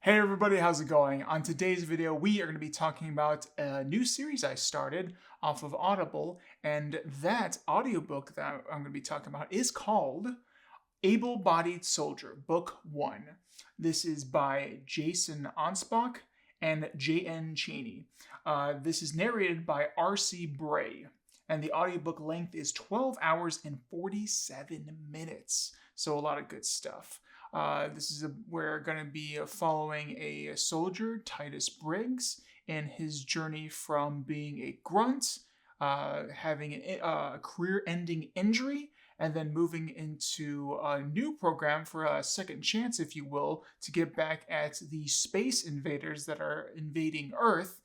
Hey everybody, how's it going? On today's video, we are going to be talking about a new series I started off of Audible, and that audiobook that I'm going to be talking about is called Able Bodied Soldier, Book 1. This is by Jason Anspach and J.N. Cheney. This is narrated by R.C. Bray, and the audiobook length is 12 hours and 47 minutes, so a lot of good stuff. We're going to be following a soldier, Titus Briggs, in his journey from being a grunt, having a career-ending injury, and then moving into a new program for a second chance, if you will, to get back at the space invaders that are invading Earth,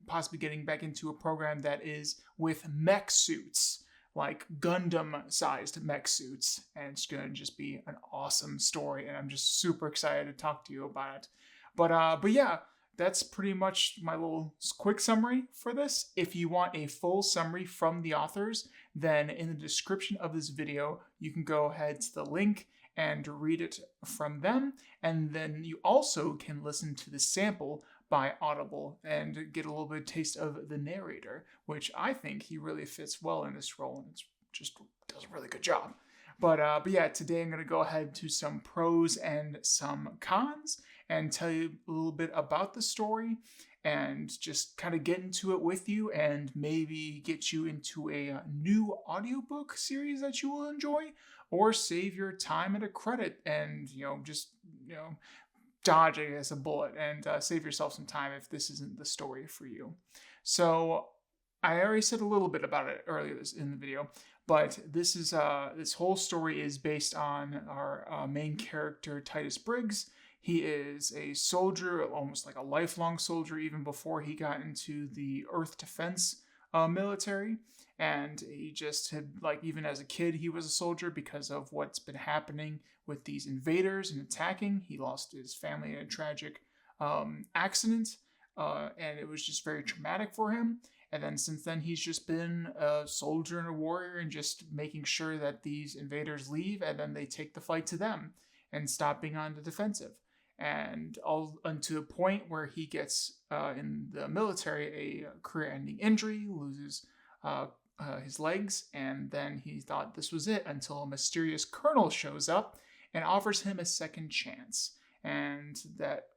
possibly getting back into a program that is with mech suits, like Gundam-sized mech suits, and it's going to just be an awesome story, and I'm just super excited to talk to you about it. But yeah, that's pretty much my little quick summary for this. If you want a full summary from the authors, then in the description of this video, you can go ahead to the link and read it from them, and then you also can listen to the sample by Audible and get a little bit of taste of the narrator, which I think he really fits well in this role, and it's just does a really good job. But yeah, today I'm going to go ahead to some pros and some cons and tell you a little bit about the story and just kind of get into it with you and maybe get you into a new audiobook series that you will enjoy, or save your time and a credit and just dodge, I guess, a bullet and save yourself some time if this isn't the story for you. So I already said a little bit about it earlier in the video, but this whole story is based on our main character, Titus Briggs. He is a soldier, almost like a lifelong soldier, even before he got into the Earth Defense military. And he just had, even as a kid, he was a soldier because of what's been happening with these invaders and attacking. He lost his family in a tragic accident, and it was just very traumatic for him. And then since then, he's just been a soldier and a warrior and just making sure that these invaders leave and then they take the fight to them and stop being on the defensive. And all to the point where he gets in the military a career-ending injury, loses his legs, and then he thought this was it until a mysterious colonel shows up and offers him a second chance. And that,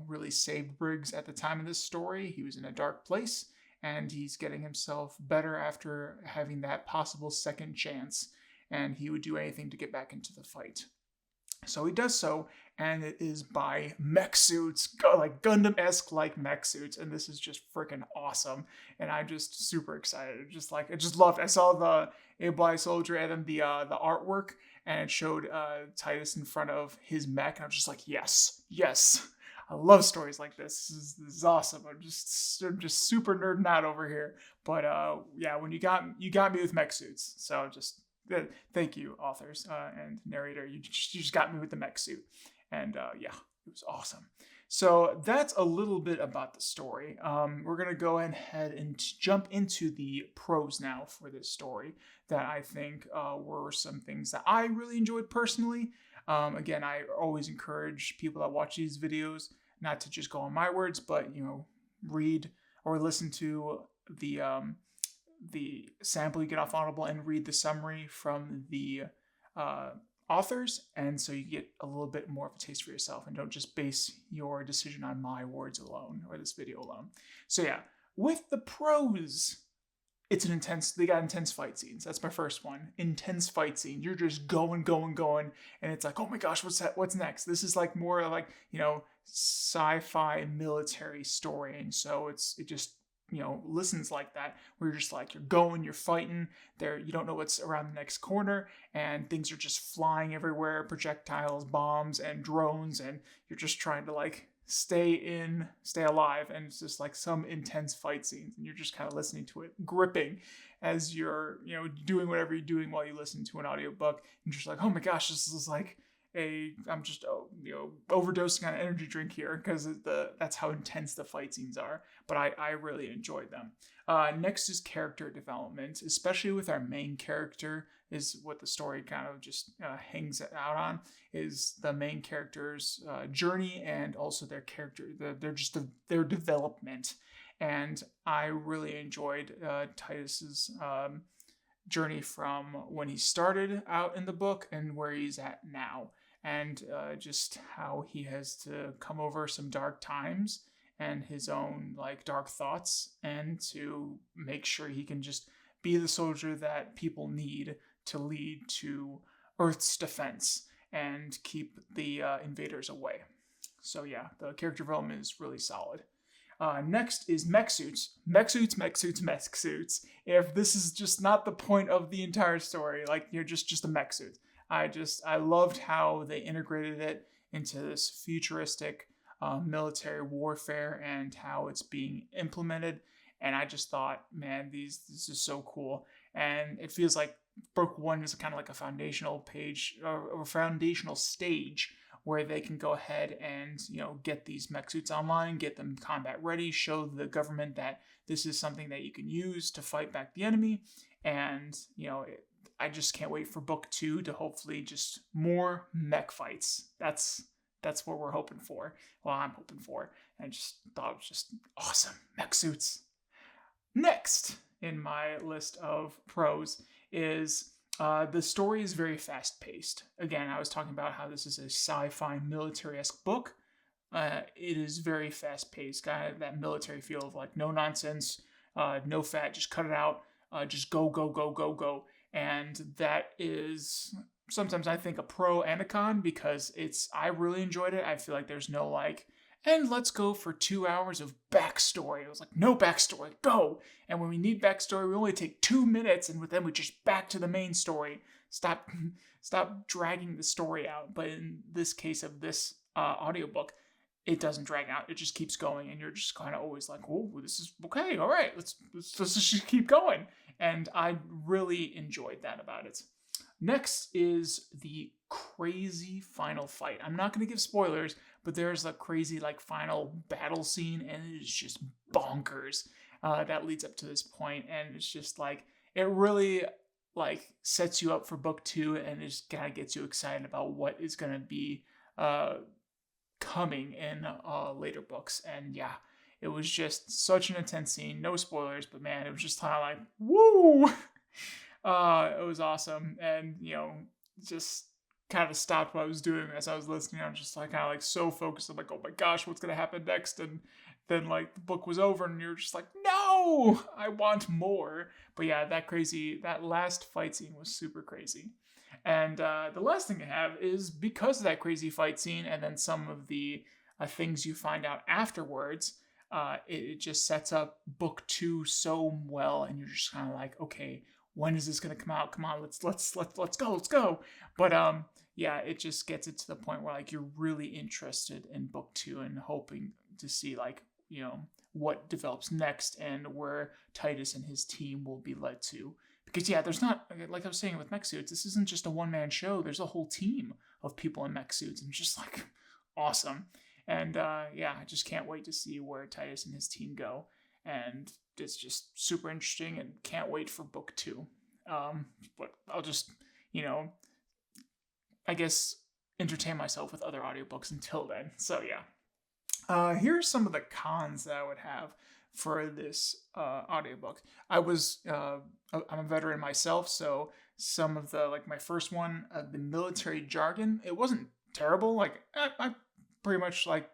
really saved Briggs at the time of this story. He was in a dark place, and he's getting himself better after having that possible second chance, and he would do anything to get back into the fight. So he does so, and it is by mech suits, like Gundam-esque like mech suits, and this is just freaking awesome, and I'm just super excited. I just loved it. I saw the Able Bodied Soldier and then the artwork, and it showed Titus in front of his mech, and I'm just like, yes. I love stories like this. This is awesome. I'm just super nerding out over here. But yeah, when you got me with mech suits, so just. Thank you, authors and narrator. You just got me with the mech suit. And yeah, it was awesome. So that's a little bit about the story. We're going to go ahead and jump into the pros now for this story that I think were some things that I really enjoyed personally. Again, I always encourage people that watch these videos not to just go on my words, but, read or listen to the sample you get off Audible and read the summary from the authors, and so you get a little bit more of a taste for yourself and don't just base your decision on my words alone or this video alone. So yeah, with the pros, they got intense fight scenes. That's my first one. Intense fight scenes. You're just going, and it's like, oh my gosh, what's next? This is like more like, sci-fi military story, and so it just listens like that, where you're just like, you're going, you're fighting there, you don't know what's around the next corner, and things are just flying everywhere, projectiles, bombs, and drones, and you're just trying to stay alive, and it's just like some intense fight scenes, and you're just kind of listening to it, gripping as you're doing whatever you're doing while you listen to an audiobook, and just like, oh my gosh, this is like I'm just overdosing on an energy drink here because that's how intense the fight scenes are. But I really enjoyed them. Next is character development, especially with our main character, is what the story kind of just hangs out on, is the main character's journey and also their character, their development. And I really enjoyed Titus's journey from when he started out in the book and where he's at now, and just how he has to come over some dark times and his own like dark thoughts, and to make sure he can just be the soldier that people need to lead to Earth's defense and keep the invaders away. So yeah, the character development is really solid. Next is mech suits. Mech suits, mech suits, mech suits. If this is just not the point of the entire story, like you're just a mech suit. I loved how they integrated it into this futuristic military warfare and how it's being implemented. And I just thought, man, this is so cool. And it feels like book one is kind of like a foundational page or foundational stage where they can go ahead and, get these mech suits online, get them combat ready, show the government that this is something that you can use to fight back the enemy. And, I just can't wait for book two to hopefully just more mech fights. That's what we're hoping for. Well, I'm hoping for. And I just thought it was just awesome. Mech suits. Next in my list of pros is the story is very fast-paced. Again, I was talking about how this is a sci-fi military-esque book. It is very fast-paced, kind of that military feel of like no nonsense, no fat, just cut it out, just go, go, go, go, go. And that is sometimes I think a pro and a con, because I really enjoyed it. I feel like there's no like, and let's go for 2 hours of backstory. It was like, no backstory, go. And when we need backstory, we only take 2 minutes, and then we just back to the main story. Stop dragging the story out. But in this case of this audiobook, it doesn't drag out. It just keeps going, and you're just kind of always like, oh, this is okay. All right, let's just keep going. And I really enjoyed that about it. Next is the crazy final fight. I'm not going to give spoilers, but there's a crazy like final battle scene, and it is just bonkers that leads up to this point. And it's just like, it really like sets you up for book two, and it just kind of gets you excited about what is going to be coming in later books. And yeah, it was just such an intense scene. No spoilers, but man, it was just kind of like, woo! It was awesome. And, just kind of stopped what I was doing as I was listening. I'm just like, kind of like so focused. I'm like, oh my gosh, what's going to happen next? And then like the book was over, and you're just like, no, I want more. But yeah, that last fight scene was super crazy. And the last thing I have is, because of that crazy fight scene and then some of the things you find out afterwards, it just sets up book two so well, and you're just kind of like, okay, when is this gonna come out? Come on, let's go. But yeah, it just gets it to the point where like you're really interested in book two and hoping to see like, what develops next and where Titus and his team will be led to. Because yeah, there's not, like I was saying with mech suits, this isn't just a one-man show. There's a whole team of people in mech suits, and just like awesome. And yeah, I just can't wait to see where Titus and his team go. And it's just super interesting, and can't wait for book two. But I'll just, I guess entertain myself with other audiobooks until then. So yeah. Here's some of the cons that I would have for this audiobook. I'm a veteran myself, so some of the, like my first one, the military jargon, it wasn't terrible. Like I pretty much like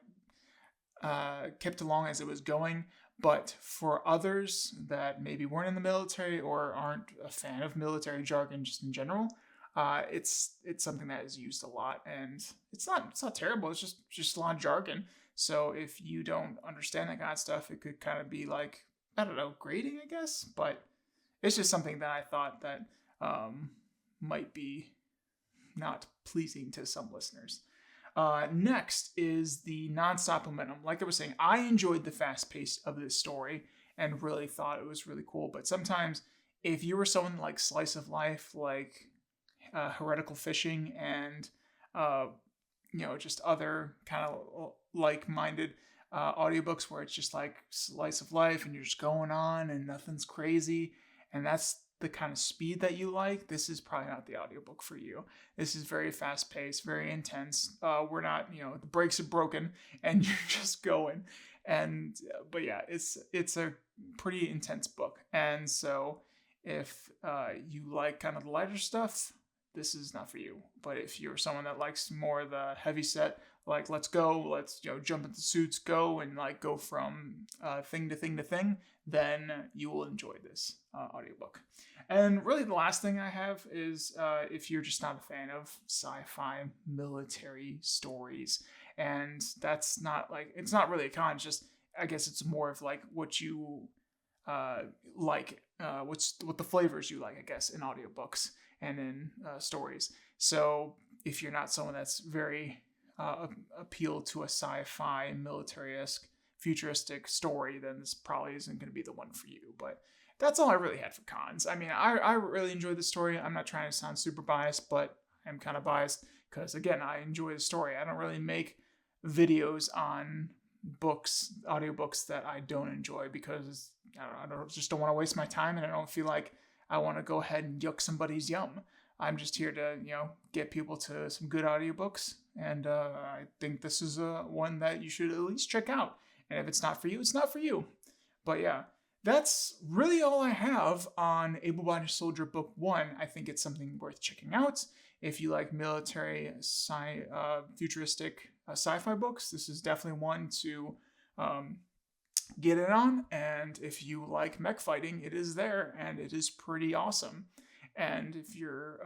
kept along as it was going. But for others that maybe weren't in the military or aren't a fan of military jargon just in general, it's something that is used a lot, and it's not terrible. It's just a lot of jargon. So if you don't understand that kind of stuff, it could kind of be like, I don't know, grading, I guess. But it's just something that I thought that might be not pleasing to some listeners. Next is the nonstop momentum. Like I was saying, I enjoyed the fast pace of this story and really thought it was really cool. But sometimes if you were someone like slice of life, like heretical fishing and uh, just other kind of like-minded audiobooks where it's just like slice of life and you're just going on and nothing's crazy, and that's the kind of speed that you like, this is probably not the audiobook for you. This is very fast-paced, very intense. We're not, the brakes are broken and you're just going. And but yeah, it's a pretty intense book. And so if you like kind of the lighter stuff, this is not for you. But if you're someone that likes more of the heavy set, like let's go, let's jump into suits, go and like go from thing to thing to thing, then you will enjoy this audiobook. And really the last thing I have is if you're just not a fan of sci-fi military stories, and that's not like, it's not really a con, it's just I guess it's more of like what you like, what the flavors you like, I guess, in audiobooks and in stories. So if you're not someone that's very appealed to a sci-fi military-esque futuristic story, then this probably isn't going to be the one for you. But that's all I really had for cons. I mean, I really enjoyed the story. I'm not trying to sound super biased, but I'm kind of biased because, again, I enjoy the story. I don't really make videos on books, audiobooks that I don't enjoy because I just don't want to waste my time, and I don't feel like I want to go ahead and yuck somebody's yum. I'm just here to, get people to some good audiobooks, and I think this is one that you should at least check out. And if it's not for you, it's not for you. But yeah, that's really all I have on Able Bodied Soldier Book 1. I think it's something worth checking out. If you like military, futuristic sci-fi books, this is definitely one to get in on. And if you like mech fighting, it is there, and it is pretty awesome. And if you're,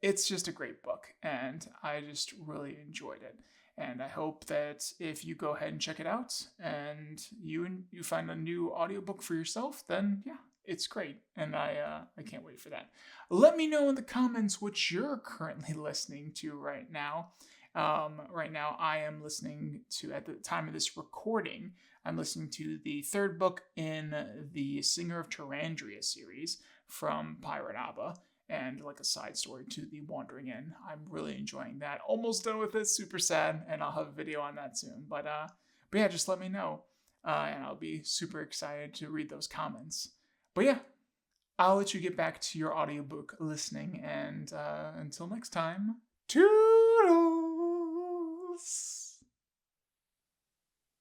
it's just a great book, and I just really enjoyed it. And I hope that if you go ahead and check it out, and you find a new audiobook for yourself, then yeah, it's great, and I can't wait for that. Let me know in the comments what you're currently listening to right now. Right now, I am listening to, at the time of this recording, I'm listening to the third book in the Singer of Tarandria series from Pirate Abba, and like a side story to the Wandering Inn. I'm really enjoying that. Almost done with it, super sad, and I'll have a video on that soon. But yeah, just let me know, and I'll be super excited to read those comments. But yeah, I'll let you get back to your audiobook listening, and until next time, toodles!